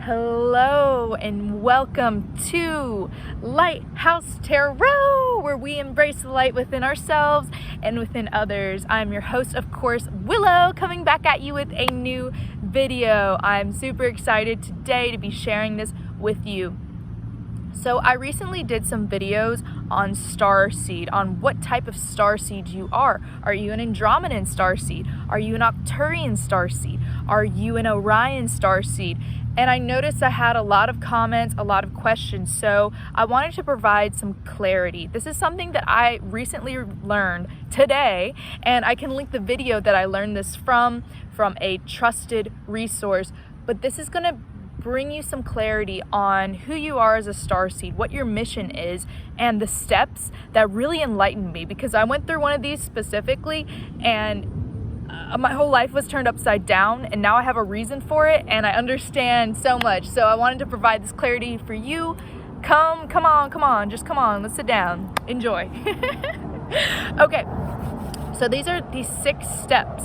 Hello and welcome to Lighthouse Tarot, where we embrace the light within ourselves and within others. I'm your host, of course, Willow, coming back at you with a new video. I'm super excited today to be sharing this with you. So I recently did some videos on Starseed, on what type of Starseed you are. Are you an Andromedan Starseed? Are you an Arcturian Starseed? Are you an Orion Starseed? And I noticed I had a lot of comments, a lot of questions, so I wanted to provide some clarity. This is something that I recently learned today, and I can link the video that I learned this from a trusted resource, but this is going to bring you some clarity on who you are as a starseed, what your mission is, and the steps that really enlightened me, because I went through one of these specifically and my whole life was turned upside down, and now I have a reason for it and I understand so much. So I wanted to provide this clarity for you. Come on, just come on, let's sit down, enjoy. Okay, so these are the 6 steps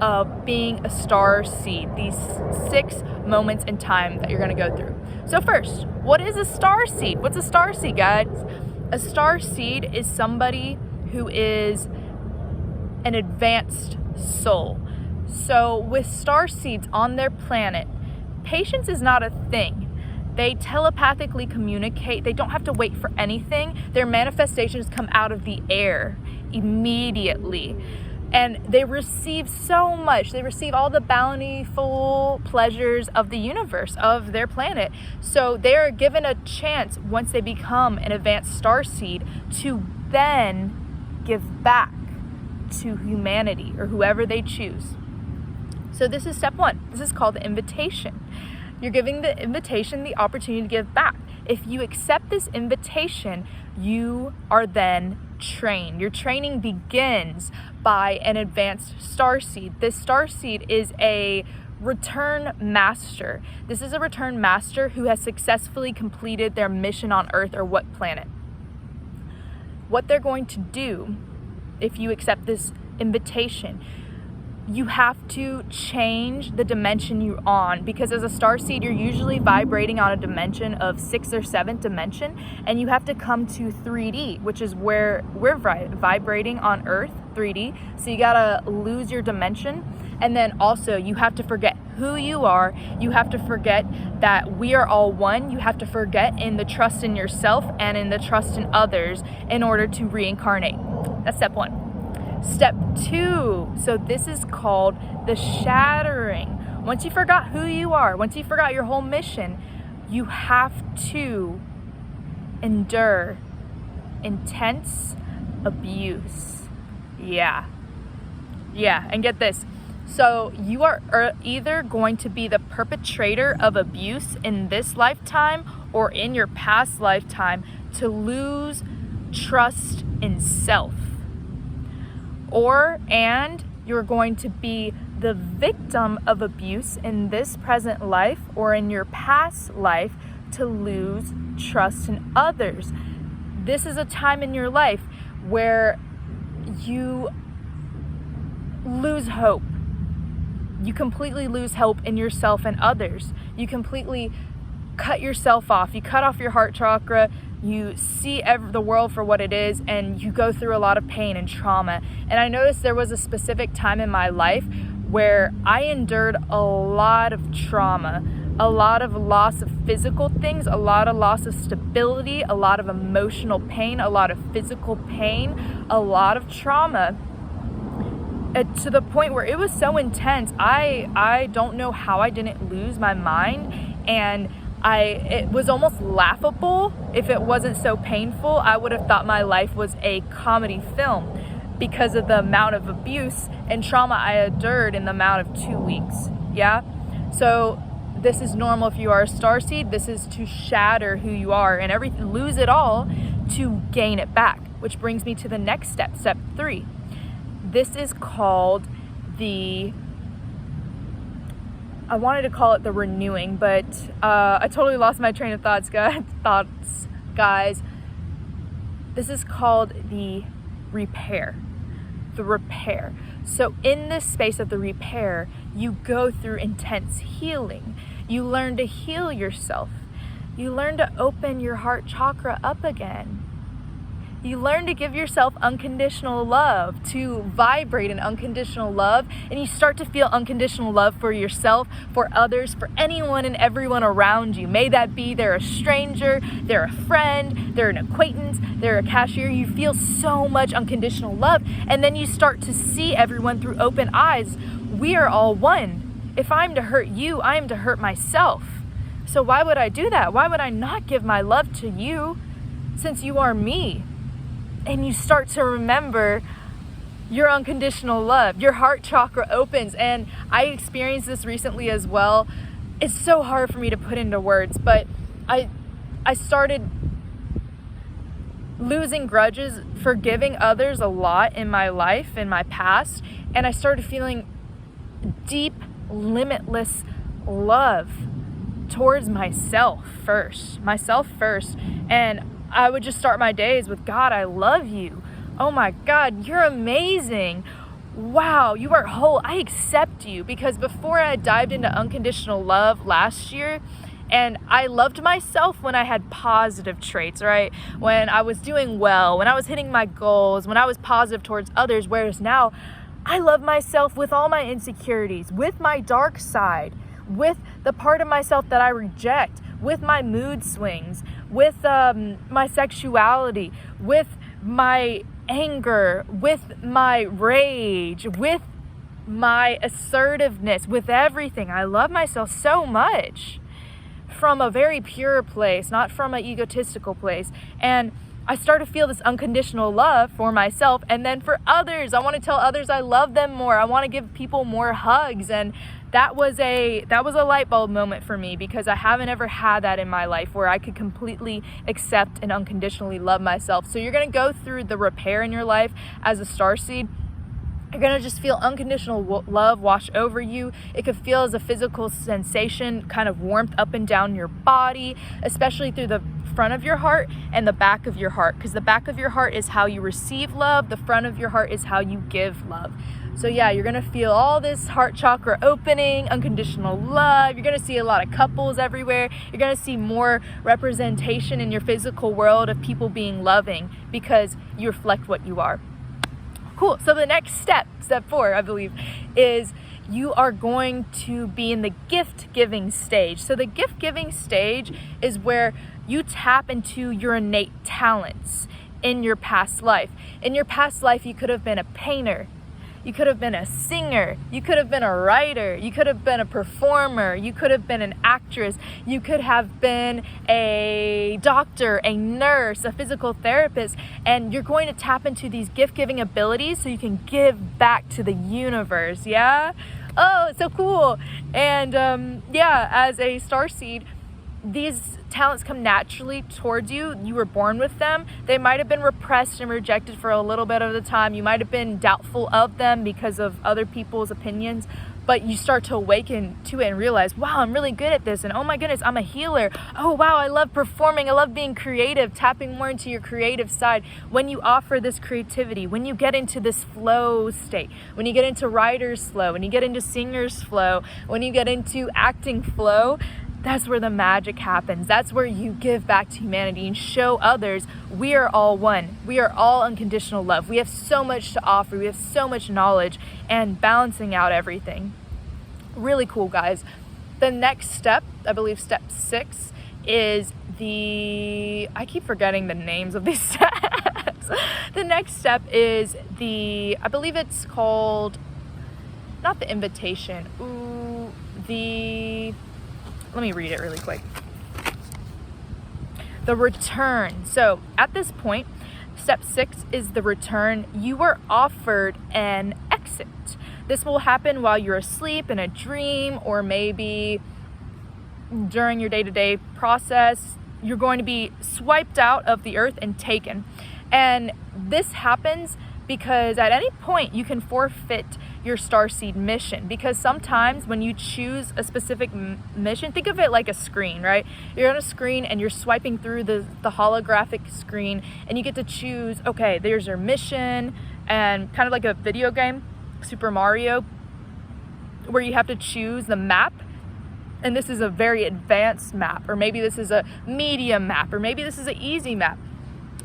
of being a starseed, these 6 moments in time that you're going to go through. So first, what is a starseed? What's a starseed, guys? A starseed is somebody who is an advanced soul. So with starseeds on their planet, patience is not a thing. They telepathically communicate. They don't have to wait for anything. Their manifestations come out of the air immediately. And they receive so much. They receive all the bountiful pleasures of the universe, of their planet. So they are given a chance, once they become an advanced starseed, to then give back to humanity or whoever they choose. So this is step 1. This is called the invitation. You're giving the invitation the opportunity to give back. If you accept this invitation, you are then trained. Your training begins by an advanced starseed. This starseed is a return master. This is a return master who has successfully completed their mission on Earth or what planet. What they're going to do, if you accept this invitation, you have to change the dimension you're on, because as a starseed, you're usually vibrating on a dimension of 6th or 7th dimension, and you have to come to 3D, which is where we're vibrating on Earth, 3D. So you gotta lose your dimension, and then also you have to forget who you are. You have to forget that we are all one. You have to forget in the trust in yourself and in the trust in others in order to reincarnate. That's step 1. Step 2, so this is called the shattering. Once you forgot who you are, once you forgot your whole mission, you have to endure intense abuse. Yeah, and get this. So you are either going to be the perpetrator of abuse in this lifetime or in your past lifetime to lose trust in self. And you're going to be the victim of abuse in this present life or in your past life to lose trust in others. This is a time in your life where you lose hope. You completely lose hope in yourself and others. You completely cut yourself off. You cut off your heart chakra. You see the world for what it is, and you go through a lot of pain and trauma. And I noticed there was a specific time in my life where I endured a lot of trauma, a lot of loss of physical things, a lot of loss of stability, a lot of emotional pain, a lot of physical pain, a lot of trauma. To the point where it was so intense, I don't know how I didn't lose my mind, and it was almost laughable. If it wasn't so painful, I would have thought my life was a comedy film because of the amount of abuse and trauma I endured in the amount of 2 weeks. Yeah? So this is normal if you are a starseed. This is to shatter who you are and everything, lose it all to gain it back, which brings me to the next step, step 3. This is called I wanted to call it the renewing, but I totally lost my train of thoughts, guys. This is called the repair. So in this space of the repair, you go through intense healing. You learn to heal yourself. You learn to open your heart chakra up again. You learn to give yourself unconditional love, to vibrate in unconditional love, and you start to feel unconditional love for yourself, for others, for anyone and everyone around you. May that be they're a stranger, they're a friend, they're an acquaintance, they're a cashier. You feel so much unconditional love, and then you start to see everyone through open eyes. We are all one. If I'm to hurt you, I am to hurt myself. So why would I do that? Why would I not give my love to you, since you are me? And you start to remember your unconditional love. Your heart chakra opens, and I experienced this recently as well. It's so hard for me to put into words, but I started losing grudges, forgiving others a lot in my life, in my past, and I started feeling deep, limitless love towards myself first, and I would just start my days with, God, I love you. Oh my God, you're amazing. Wow, you are whole. I accept you. Because before I dived into unconditional love last year, and I loved myself when I had positive traits, right? When I was doing well, when I was hitting my goals, when I was positive towards others, whereas now I love myself with all my insecurities, with my dark side, with the part of myself that I reject, with my mood swings, with my sexuality, with my anger, with my rage, with my assertiveness, with everything. I love myself so much from a very pure place, not from an egotistical place. And I start to feel this unconditional love for myself, and then for others. I want to tell others I love them more. I want to give people more hugs, and that was a light bulb moment for me, because I haven't ever had that in my life where I could completely accept and unconditionally love myself. So you're going to go through the repair in your life as a starseed. You're going to just feel unconditional love wash over you. It could feel as a physical sensation, kind of warmth up and down your body, especially through the front of your heart and the back of your heart, because the back of your heart is how you receive love. The front of your heart is how you give love. So yeah, you're going to feel all this heart chakra opening, unconditional love. You're going to see a lot of couples everywhere. You're going to see more representation in your physical world of people being loving, because you reflect what you are. Cool. So the next step 4, I believe, is you are going to be in the gift giving stage. So the gift giving stage is where you tap into your innate talents in your past life. In your past life, you could have been a painter. You could have been a singer. You could have been a writer. You could have been a performer. You could have been an actress. You could have been a doctor, a nurse, a physical therapist. And you're going to tap into these gift-giving abilities so you can give back to the universe, yeah? Oh, it's so cool. And as a starseed, these talents come naturally towards you. You were born with them. They might have been repressed and rejected for a little bit of the time. You might have been doubtful of them because of other people's opinions, but you start to awaken to it and realize, wow, I'm really good at this. And oh my goodness, I'm a healer. Oh wow, I love performing. I love being creative, tapping more into your creative side. When you offer this creativity, when you get into this flow state, when you get into writer's flow, when you get into singer's flow, when you get into acting flow, that's where the magic happens. That's where you give back to humanity and show others we are all one. We are all unconditional love. We have so much to offer. We have so much knowledge and balancing out everything. Really cool, guys. The next step, I believe step 6, is I keep forgetting the names of these steps. The next step is I believe it's called, not the invitation. Let me read it really quick. The return. So at this point, step 6 is the return. You were offered an exit. This will happen while you're asleep, in a dream, or maybe during your day-to-day process. You're going to be swiped out of the earth and taken. And this happens because at any point you can forfeit your starseed mission, because sometimes when you choose a specific mission, think of it like a screen, right? You're on a screen and you're swiping through the holographic screen, and you get to choose, okay, there's your mission, and kind of like a video game, Super Mario, where you have to choose the map, and this is a very advanced map, or maybe this is a medium map, or maybe this is an easy map.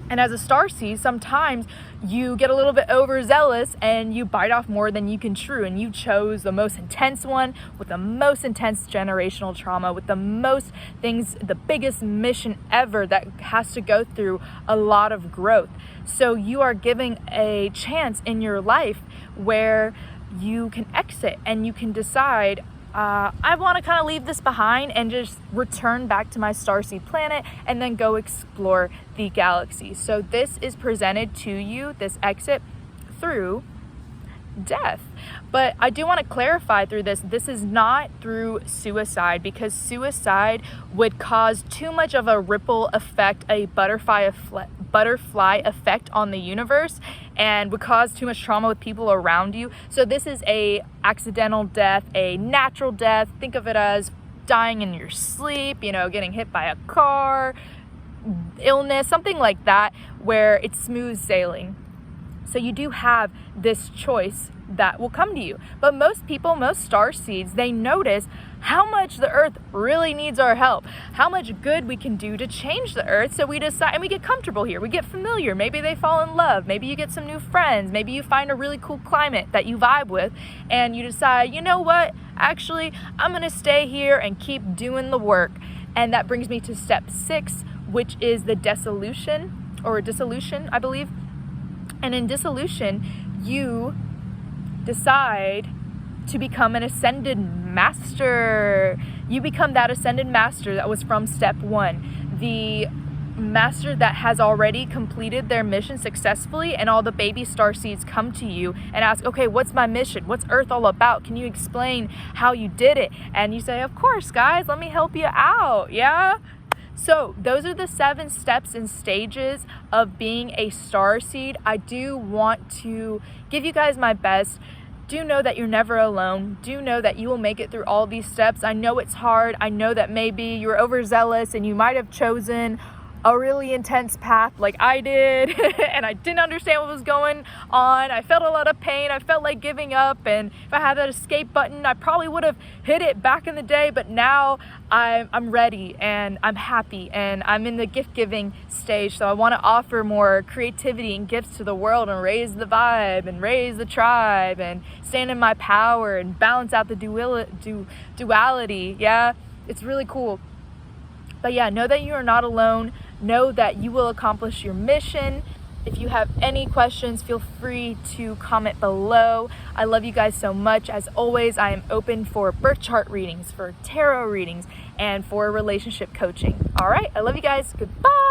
And as a starseed, sometimes you get a little bit overzealous and you bite off more than you can chew, and you chose the most intense one with the most intense generational trauma, with the most things, the biggest mission ever that has to go through a lot of growth. So you are giving a chance in your life where you can exit and you can decide, I want to kind of leave this behind and just return back to my starseed planet and then go explore the galaxy. So this is presented to you, this exit, through death. But I do want to clarify through this is not through suicide, because suicide would cause too much of a ripple effect, a butterfly effect on the universe, and would cause too much trauma with people around you. So this is a accidental death, a natural death. Think of it as dying in your sleep, getting hit by a car, illness, something like that, where it's smooth sailing. So you do have this choice that will come to you. But most people, most starseeds, they notice how much the earth really needs our help, how much good we can do to change the earth. So we decide, and we get comfortable here, we get familiar. Maybe they fall in love, maybe you get some new friends, maybe you find a really cool climate that you vibe with, and you decide, you know what, actually, I'm gonna stay here and keep doing the work. And that brings me to step 6, which is the dissolution, I believe. And in dissolution, you decide to become an ascended master. You become that ascended master that was from step 1. The master that has already completed their mission successfully, and all the baby starseeds come to you and ask, okay, what's my mission? What's Earth all about? Can you explain how you did it? And you say, of course, guys, let me help you out. Yeah? So those are the 7 steps and stages of being a starseed. I do want to give you guys my best. Do know that you're never alone. Do know that you will make it through all these steps. I know it's hard. I know that maybe you're overzealous and you might have chosen a really intense path like I did and I didn't understand what was going on. I felt a lot of pain. I felt like giving up, and if I had that escape button, I probably would have hit it back in the day, but now I'm ready and I'm happy and I'm in the gift giving stage. So I want to offer more creativity and gifts to the world and raise the vibe and raise the tribe and stand in my power and balance out the duality. Yeah, it's really cool. But yeah, know that you are not alone. Know that you will accomplish your mission. If you have any questions, feel free to comment below. I love you guys so much. As always, I am open for birth chart readings, for tarot readings, and for relationship coaching. All right, I love you guys. Goodbye.